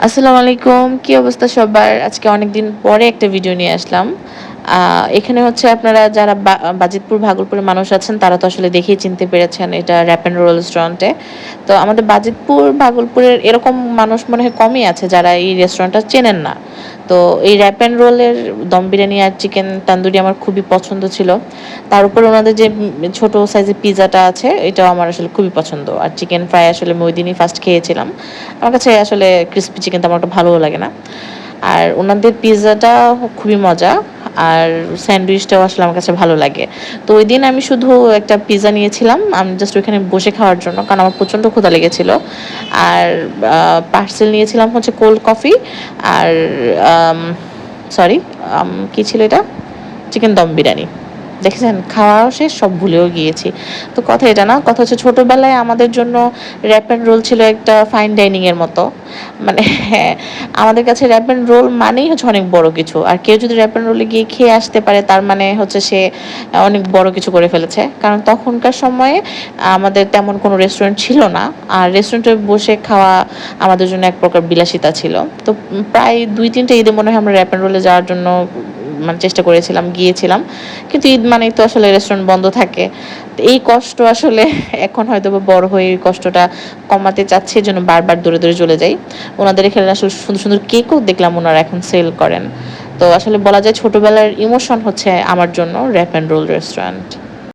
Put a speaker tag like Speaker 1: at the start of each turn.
Speaker 1: আসসালামু আলাইকুম, কি অবস্থা সবার? আজকে অনেকদিন পরে একটা ভিডিও নিয়ে আসলাম। এখানে হচ্ছে আপনারা যারা বাজিতপুর ভাগলপুরের মানুষ আছেন তারা তো আসলে দেখেই চিনতে পেরেছেন এটা র‍্যাপ অ্যান্ড রোল রেস্টুরেন্টে। তো আমাদের বাজিতপুর ভাগলপুরের এরকম মানুষ মনে হয় কমই আছে যারা এই রেস্টুরেন্টটা চেনেন না। তো এই র‍্যাপ অ্যান্ড রোলের দম বিরিয়ানি আর চিকেন তান্দুরি আমার খুবই পছন্দ ছিল। তার উপরে ওনাদের যে ছোট সাইজের পিজ্জাটা আছে এটাও আমার আসলে খুবই পছন্দ। আর চিকেন ফ্রাই আসলে আমি ওইদিনই ফার্স্ট খেয়েছিলাম। আমার কাছে আসলে ক্রিসপি চিকেন তেমন একটা ভালোও লাগে না। আর উনাদের পিজ্জাটা খুবই মজা। আর স্যান্ডউইচটাও আসলে আমার কাছে ভালো লাগে। তো ঐদিন আমি শুধু একটা পিজ্জা নিয়েছিলাম। আমি জাস্ট ওইখানে বসে খাওয়ার জন্য। কারণ আমার প্রচন্ড ক্ষুধা লেগেছিল। আর পার্সেল নিয়েছিলাম হচ্ছে কোল্ড কফি আর আম সরি কি ছিল এটা? চিকেন দম বিরিয়ানি। দেখেছেন খাওয়াও শেষ সব ভুলেও গিয়েছি। তো কথা এটা না, কথা হচ্ছে ছোটবেলায় আমাদের জন্য র‍্যাপ অ্যান্ড রোল ছিল একটা ফাইন ডাইনিং এর মতো। মানে হ্যাঁ, আমাদের কাছে র‍্যাপ অ্যান্ড রোল মানেই হচ্ছে অনেক বড় কিছু। আর কেউ যদি র‍্যাপ অ্যান্ড রোলে গিয়ে খেয়ে আসতে পারে তার মানে হচ্ছে সে অনেক বড় কিছু করে ফেলেছে। কারণ তখনকার সময়ে আমাদের তেমন কোনো রেস্টুরেন্ট ছিল না। আর রেস্টুরেন্টে বসে খাওয়া আমাদের জন্য এক প্রকার বিলাসিতা ছিল। তো প্রায় ২-৩ টা ঈদে মনে হয় আমরা র‍্যাপ অ্যান্ড রোলে যাওয়ার জন্য মানে চেষ্টা করেছিলাম, গিয়েছিলাম। কিন্তু ঈদ মানেই তো আসলে রেস্টুরেন্ট বন্ধ থাকে। তো এই কষ্ট আসলে এখন হয়তোবা বড় হয়ে এই কষ্টটা কমাতে চাচ্ছি এজন্য বারবার দৌড়ে, দৌড়ে চলে যাই। উনাদের এখানে আসলে সুন্দর, সুন্দর কেকও দেখলাম উনারা এখন সেল করেন। তো আসলে বলা যায় ছোটবেলার ইমোশন হচ্ছে আমার জন্য র‍্যাপ অ্যান্ড রোল রেস্টুরেন্ট।